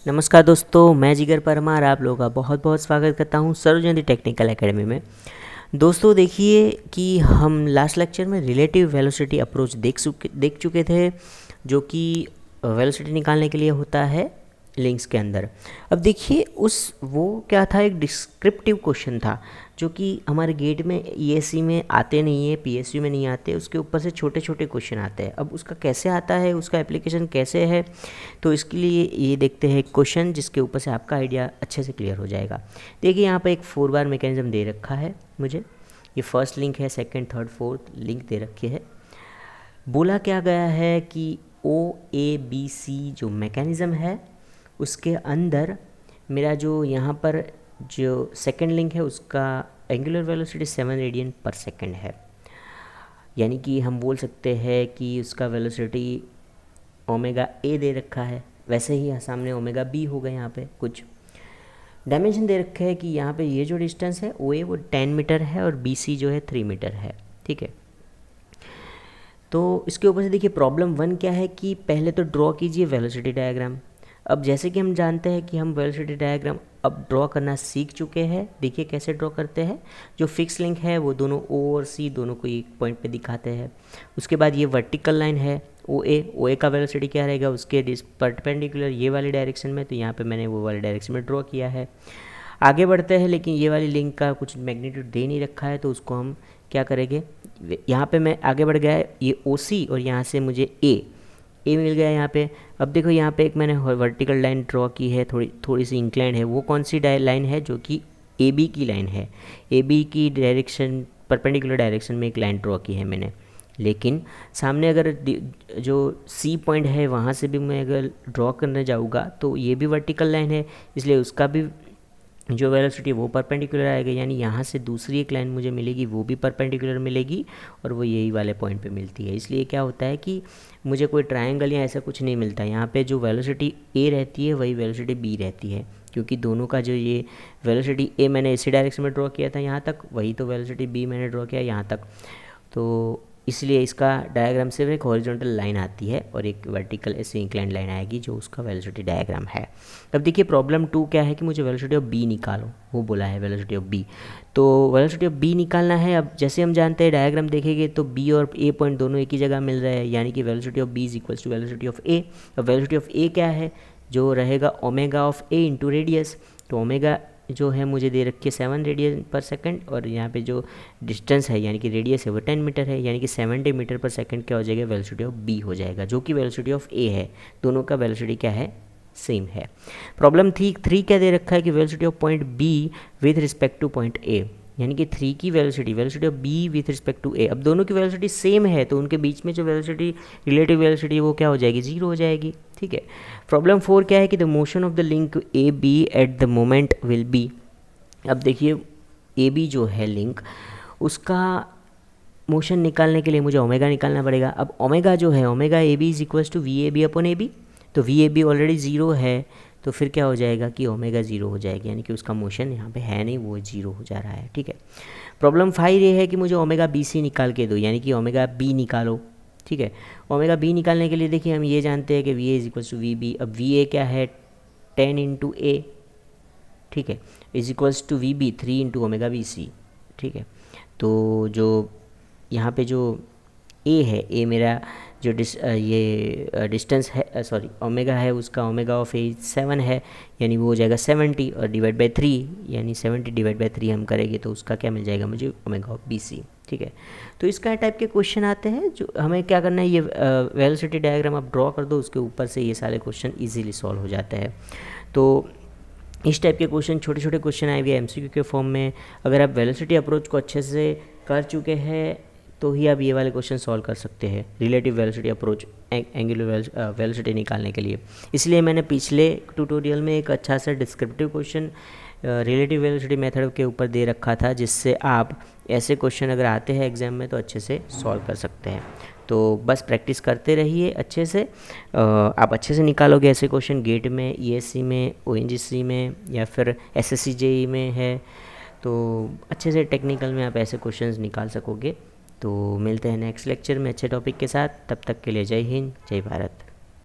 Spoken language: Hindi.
नमस्कार दोस्तों, मैं जिगर परमार आप लोगों का बहुत बहुत स्वागत करता हूं सर्वजयंती टेक्निकल एकेडमी में। दोस्तों देखिए कि हम लास्ट लेक्चर में रिलेटिव वेलोसिटी अप्रोच देख चुके थे, जो कि वेलोसिटी निकालने के लिए होता है लिंक्स के अंदर। अब देखिए वो क्या था, एक डिस्क्रिप्टिव क्वेश्चन था जो कि हमारे गेट में ईएससी में आते नहीं है, पीएसयू में नहीं आते, उसके ऊपर से छोटे छोटे क्वेश्चन आते हैं। अब उसका कैसे आता है, उसका एप्लीकेशन कैसे है, तो इसके लिए ये देखते हैं क्वेश्चन जिसके ऊपर से आपका आइडिया अच्छे से क्लियर हो जाएगा। देखिए यहाँ पर एक 4 बार मैकेनिज्म दे रखा है मुझे, ये फर्स्ट लिंक है, सेकंड, थर्ड, फोर्थ लिंक दे रखी है। बोला क्या गया है कि OABC जो मैकेनिज़्म है उसके अंदर मेरा जो यहाँ पर जो सेकंड लिंक है उसका एंगुलर वेलोसिटी 7 रेडियन पर सेकंड है, यानी कि हम बोल सकते हैं कि उसका वेलोसिटी ओमेगा ए दे रखा है। वैसे ही सामने ओमेगा बी होगा, यहाँ पे कुछ डायमेंशन दे रखे हैं कि यहाँ पे ये जो डिस्टेंस है ओ ए वो 10 मीटर है और BC जो है 3 मीटर है। ठीक है, तो इसके ऊपर से देखिए प्रॉब्लम 1 क्या है कि पहले तो ड्रॉ कीजिए वेलोसिटी डायग्राम। अब जैसे कि हम जानते हैं कि हम वेलोसिटी डायग्राम अब ड्रॉ करना सीख चुके हैं। देखिए कैसे ड्रॉ करते हैं। जो फिक्स लिंक है वो दोनों O और C दोनों को एक पॉइंट पे दिखाते हैं। उसके बाद ये वर्टिकल लाइन है OA का वेलोसिटी क्या रहेगा उसके परपेंडिकुलर ये वाली डायरेक्शन में, तो यहाँ पे मैंने वो वाली डायरेक्शन में ड्रॉ किया है। आगे बढ़ते हैं, लेकिन ये वाली लिंक का कुछ मैग्नीट्यूड दे नहीं रखा है, तो उसको हम क्या करेंगे, यहाँ पे मैं आगे बढ़ गया है ये OC और यहाँ से मुझे ए मिल गया यहाँ पे। अब देखो यहाँ पे एक मैंने वर्टिकल लाइन ड्रॉ की है, थोड़ी सी इंक्लाइन है। वो कौन सी लाइन है, जो कि AB की लाइन है। AB की डायरेक्शन परपेंडिकुलर डायरेक्शन में एक लाइन ड्रॉ की है मैंने। लेकिन सामने अगर जो C पॉइंट है वहाँ से भी मैं अगर ड्रॉ करने जाऊँगा तो ये भी वर्टिकल लाइन है, इसलिए उसका भी जो वेलोसिटी वो परपेंडिकुलर आएगा, यानी यहाँ से दूसरी एक लाइन मुझे मिलेगी वो भी परपेंडिकुलर मिलेगी और वो यही वाले पॉइंट पे मिलती है। इसलिए क्या होता है कि मुझे कोई ट्रायंगल या ऐसा कुछ नहीं मिलता। यहाँ पे जो वेलोसिटी A रहती है वही वेलोसिटी B रहती है, क्योंकि दोनों का जो ये वेलोसिटी A मैंने इसी डायरेक्शन में ड्रॉ किया था यहाँ तक, वही तो वेलोसिटी B मैंने ड्रॉ किया यहाँ तक। तो इसलिए इसका डायग्राम से एक हॉरिजॉन्टल लाइन आती है और एक वर्टिकल ऐसे इंक्लाइन लाइन आएगी जो उसका वेलोसिटी डायग्राम है। अब देखिए प्रॉब्लम 2 क्या है कि मुझे वेलोसिटी ऑफ B निकालो, वो बोला है वेलोसिटी ऑफ B। तो वेलोसिटी ऑफ B निकालना है। अब जैसे हम जानते हैं डायग्राम देखेंगे तो B और A पॉइंट दोनों एक ही जगह मिल रहे हैं, यानी कि velocity of B is equals to velocity of A। अब वेलोसिटी ऑफ A क्या है, जो रहेगा omega of A into radius. तो ओमेगा जो है मुझे दे रखी है 7 रेडियन पर सेकंड, और यहाँ पे जो डिस्टेंस है यानी कि रेडियस है वो 10 मीटर है, यानी कि 70 मीटर पर सेकंड क्या हो जाएगा, वेलोसिटी ऑफ B हो जाएगा, जो कि वेलोसिटी ऑफ A है। दोनों का वेलोसिटी क्या है, सेम है। प्रॉब्लम 3 क्या दे रखा है कि velocity of point B with respect to point A, यानी कि 3 की velocity of B with respect to A। अब दोनों की वेलोसिटी सेम है तो उनके बीच में जो वेलोसिटी रिलेटिव वेलोसिटी वो क्या हो जाएगी, 0 हो जाएगी। ठीक है। प्रॉब्लम 4 क्या है कि the motion of the link AB at the moment will be. अब देखिए AB जो है लिंक, उसका मोशन निकालने के लिए मुझे ओमेगा निकालना पड़ेगा। अब ओमेगा जो है, omega AB is equals to VAB upon AB। तो VAB ऑलरेडी 0 है, तो फिर क्या हो जाएगा कि ओमेगा 0 हो जाएगी, यानी कि उसका मोशन यहाँ पे है नहीं, वो 0 हो जा रहा है। ठीक है। प्रॉब्लम 5 ये है कि मुझे ओमेगा BC निकाल के दो, यानी कि ओमेगा B निकालो। ठीक है। ओमेगा B निकालने के लिए देखिए हम ये जानते हैं कि VA is equals to VB। अब VA क्या है, 10 इंटू A, ठीक है, is equals to VB 3 into omega BC। ठीक है। तो जो यहाँ पे जो A है, A मेरा जो ये डिस्टेंस है, सॉरी ओमेगा है, उसका ओमेगा ऑफ A 7 है, यानी वो हो जाएगा 70 और डिवाइड बाई 3, यानी 70 डिवाइड बाई 3 हम करेंगे तो उसका क्या मिल जाएगा मुझे, ओमेगा ऑफ BC। ठीक है। तो इस टाइप के क्वेश्चन आते हैं, जो हमें क्या करना है, ये वेलोसिटी डायग्राम आप ड्रॉ कर दो, उसके ऊपर से ये सारे क्वेश्चन ईजिली सॉल्व हो जाते हैं। तो इस टाइप के क्वेश्चन, छोटे छोटे क्वेश्चन आए हुए MCQ के फॉर्म में। अगर आप वेलोसिटी अप्रोच को अच्छे से कर चुके हैं तो ही आप ये वाले क्वेश्चन सॉल्व कर सकते हैं, relative velocity approach angular velocity निकालने के लिए। इसलिए मैंने पिछले ट्यूटोरियल में एक अच्छा सा descriptive question relative velocity method के ऊपर दे रखा था, जिससे आप ऐसे क्वेश्चन अगर आते हैं एग्जाम में तो अच्छे से सॉल्व कर सकते हैं। तो बस प्रैक्टिस करते रहिए अच्छे से, आप अच्छे से निकालोगे ऐसे क्वेश्चन गेट में, ESC में, ONGC में, या फिर SSC JEE में है, तो अच्छे से टेक्निकल में आप ऐसे क्वेश्चंस निकाल सकोगे। तो मिलते हैं नेक्स्ट लेक्चर में अच्छे टॉपिक के साथ। तब तक के लिए जय हिंद, जय भारत।